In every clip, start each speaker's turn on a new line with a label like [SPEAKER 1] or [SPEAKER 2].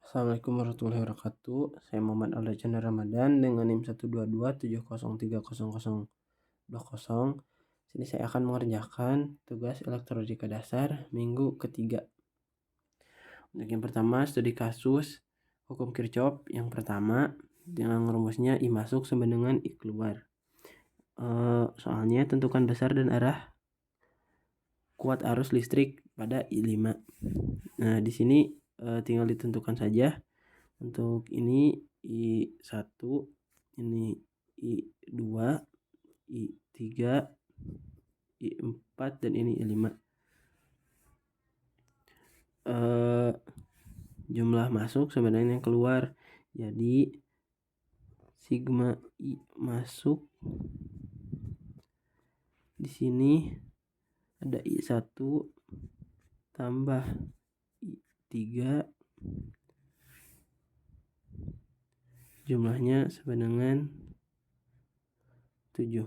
[SPEAKER 1] Assalamualaikum warahmatullahi wabarakatuh. Saya Muhammad Alda Chandra Ramadan dengan NIM 122703020. Sini saya akan mengerjakan tugas elektronika dasar minggu ketiga. Untuk yang pertama, studi kasus hukum Kirchhoff. Yang pertama, dengan rumusnya I masuk sama dengan I keluar. Soalnya tentukan besar dan arah kuat arus listrik pada I5. Nah, di sini tinggal ditentukan saja. Untuk ini I1, ini I2, I3, I4, dan ini I5. Jumlah masuk sama dengan yang keluar. Jadi sigma I masuk di sini ada I1 tambah I3, jumlahnya sama dengan 7.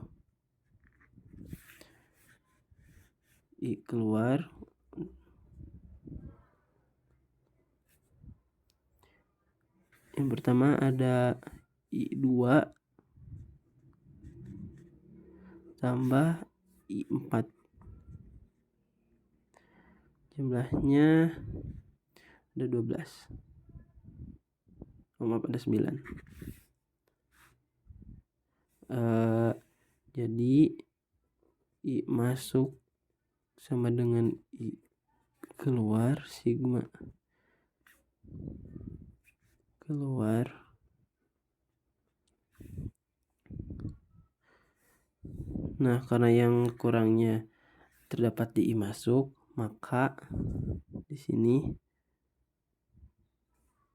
[SPEAKER 1] I keluar yang pertama ada I2 tambah I4, jumlahnya ada 12. Maaf, ada 9. Jadi I masuk sama dengan I keluar, sigma keluar nah karena yang kurangnya terdapat di I masuk, maka di sini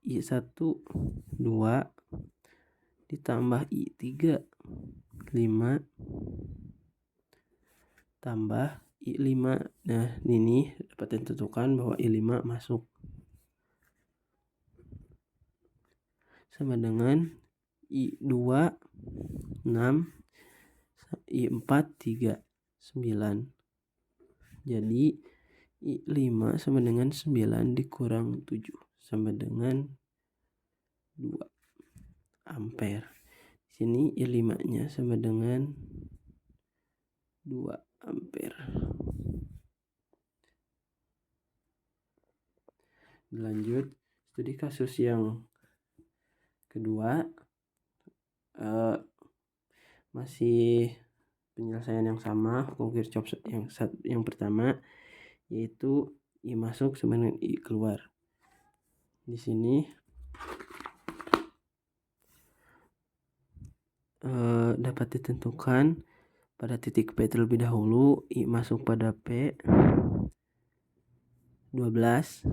[SPEAKER 1] I1 2 ditambah I3 5 tambah I5. Nah, ini dapat ditentukan bahwa I5 masuk sama dengan I2 6, I4 3 9. Jadi I5 sama dengan 9 dikurang 7 sama dengan 2 ampere. Di sini I5-nya sama dengan 2 ampere. Lanjut, studi kasus yang kedua, masih penyelesaian yang sama hukum Kirchhoff yang pertama, yaitu I masuk sama dengan I keluar. Di sini dapat ditentukan pada titik P terlebih dahulu. I masuk pada P 12,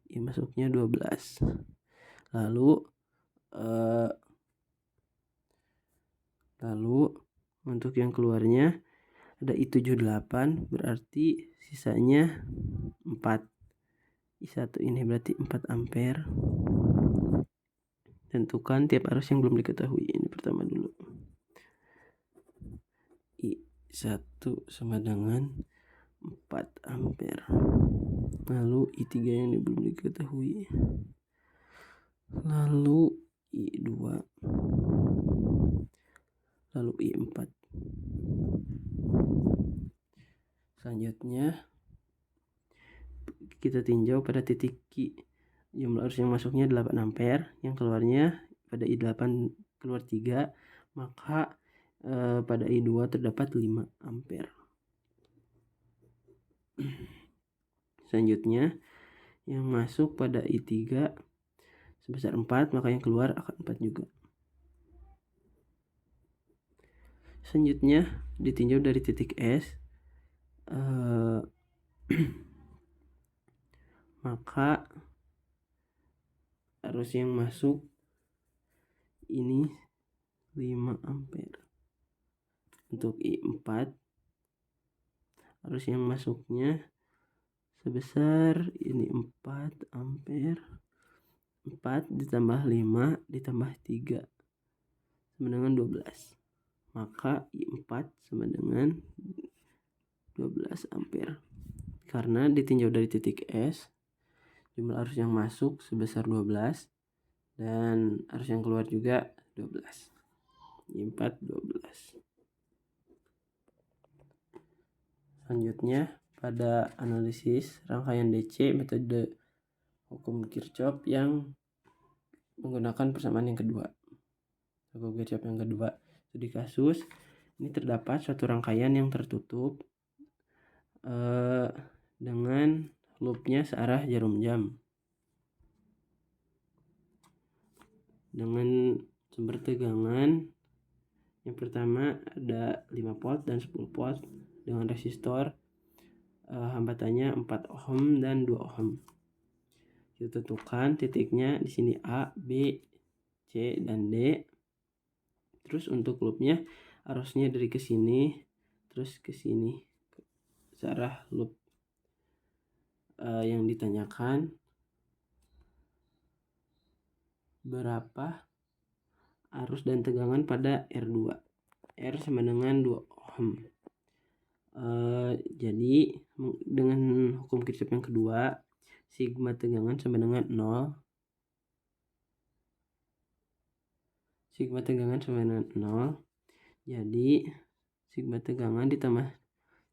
[SPEAKER 1] I masuknya 12. Lalu untuk yang keluarnya ada I78, berarti sisanya 4. I1 ini berarti 4 ampere. Tentukan tiap arus yang belum diketahui. Ini pertama dulu. I1 sama dengan 4 ampere. Lalu I3 yang belum diketahui. Lalu I2. Lalu I4. Selanjutnya kita tinjau pada titik Q. Jumlah arus yang masuknya 8 ampere, yang keluarnya pada I8 keluar 3, maka pada I2 terdapat 5 ampere. Selanjutnya yang masuk pada I3 sebesar 4, maka yang keluar akan 4 juga. Selanjutnya ditinjau dari titik S, maka arus yang masuk ini 5 ampere. Untuk I4 arus yang masuknya sebesar ini 4 ampere. 4 ditambah 5 ditambah 3 sama dengan 12. Maka I4 sama dengan 12 ampere. Karena ditinjau dari titik S, jumlah arus yang masuk sebesar 12 dan arus yang keluar juga 12. 4, 12. Selanjutnya, pada analisis rangkaian DC metode hukum Kirchhoff yang menggunakan persamaan yang kedua. Hukum Kirchhoff yang kedua. Studi kasus, ini terdapat suatu rangkaian yang tertutup dengan loopnya searah jarum jam dengan sumber tegangan yang pertama ada 5 volt dan 10 volt dengan resistor hambatannya 4 ohm dan 2 ohm. Kita tentukan titiknya di sini A, B, C, dan D. Terus untuk loopnya arusnya dari ke sini terus ke sini searah loop. Yang ditanyakan berapa arus dan tegangan pada R2. R sama dengan 2 ohm. Jadi dengan hukum Kirchhoff yang kedua, sigma tegangan sama dengan 0. Sigma tegangan sama dengan 0. Jadi sigma tegangan ditambah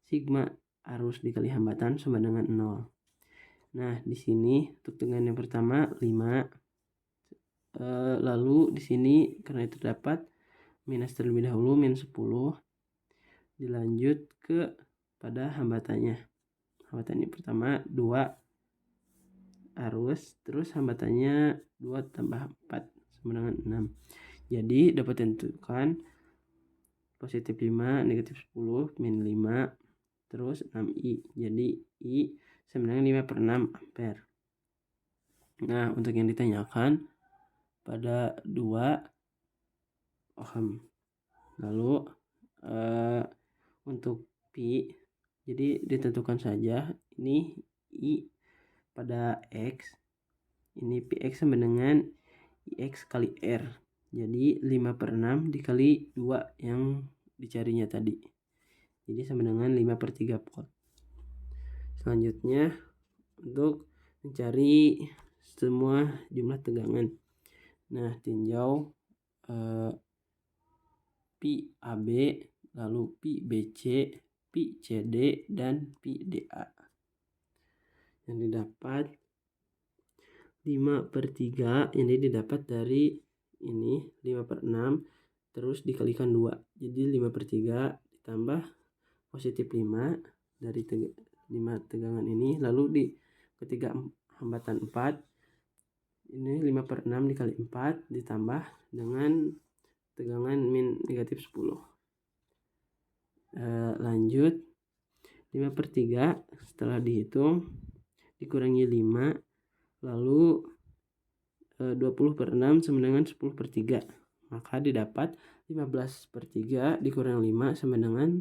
[SPEAKER 1] sigma arus dikali hambatan sama dengan 0. Nah, di sini untuk tegangan yang pertama 5. Lalu di sini karena terdapat minus terlebih dahulu minus 10. Dilanjut ke pada hambatannya. Hambatan yang pertama 2 arus, terus hambatannya 2 tambah 4 sama dengan 6. Jadi dapat ditentukan positif 5, negatif 10, min 5, terus 6I. Jadi I sama dengan 5 per 6 ampere. Nah, untuk yang ditanyakan pada 2 ohm. Lalu untuk pi, jadi ditentukan saja ini I pada X. Ini Px sama dengan Ix kali R. Jadi 5 per 6 dikali 2 yang dicarinya tadi. Jadi sama dengan 5 per 3 volt. Selanjutnya untuk mencari semua jumlah tegangan. Nah, tinjau pi AB, lalu pi BC, pi CD, dan pi DA. Yang didapat 5 per 3, ini didapat dari ini 5 per 6, terus dikalikan 2. Jadi 5 per 3 ditambah positif 5 dari 5 tegangan ini, lalu di ketiga hambatan 4, ini 5 per 6 dikali 4 ditambah dengan tegangan min negatif 10. Lanjut 5 per 3 setelah dihitung dikurangi 5, lalu 20 per 6 sama dengan 10 per 3. Maka didapat 15 per 3 dikurangi 5 sama dengan,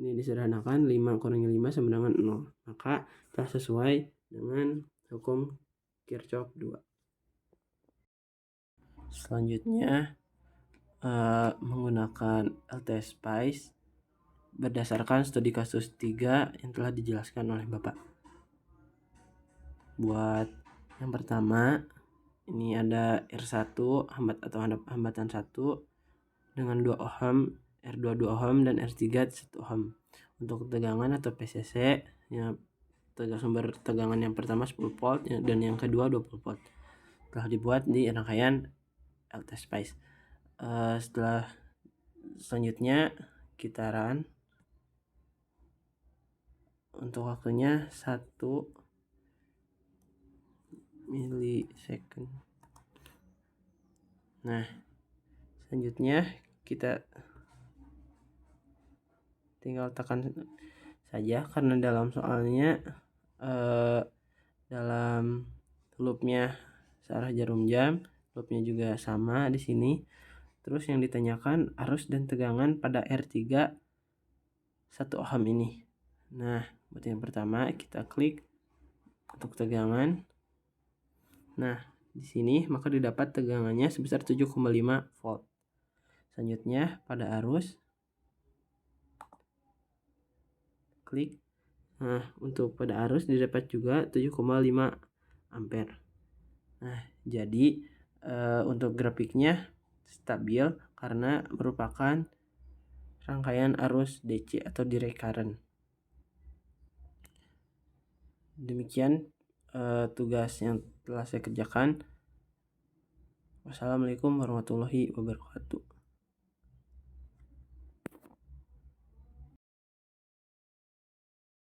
[SPEAKER 1] ini disederhanakan, 5 kurangi 5 sama dengan 0. Maka telah sesuai dengan hukum Kirchhoff 2. Selanjutnya menggunakan LTS Spice berdasarkan studi kasus 3 yang telah dijelaskan oleh Bapak. Buat yang pertama, ini ada R1 hambatan 1 dengan 2 ohm, R2 2 ohm, dan R3 1 ohm. Untuk tegangan atau PCC, ya, sumber tegangan yang pertama 10 volt dan yang kedua 20 volt. Telah dibuat di rangkaian LTS Spice. Setelah selanjutnya kitaran. Untuk waktunya 1 milisecond. Nah, selanjutnya kita tinggal tekan saja karena dalam soalnya dalam loopnya searah jarum jam, loopnya juga sama di sini. Terus yang ditanyakan arus dan tegangan pada R3 1 ohm ini. Nah, buat yang pertama kita klik untuk tegangan. Nah, di sini maka didapat tegangannya sebesar 7,5 volt. Selanjutnya pada arus klik. Nah, untuk pada arus didapat juga 7,5 ampere. Nah, jadi untuk grafiknya stabil karena merupakan rangkaian arus DC atau direct current. Demikian tugas yang telah saya kerjakan. Wassalamualaikum warahmatullahi wabarakatuh.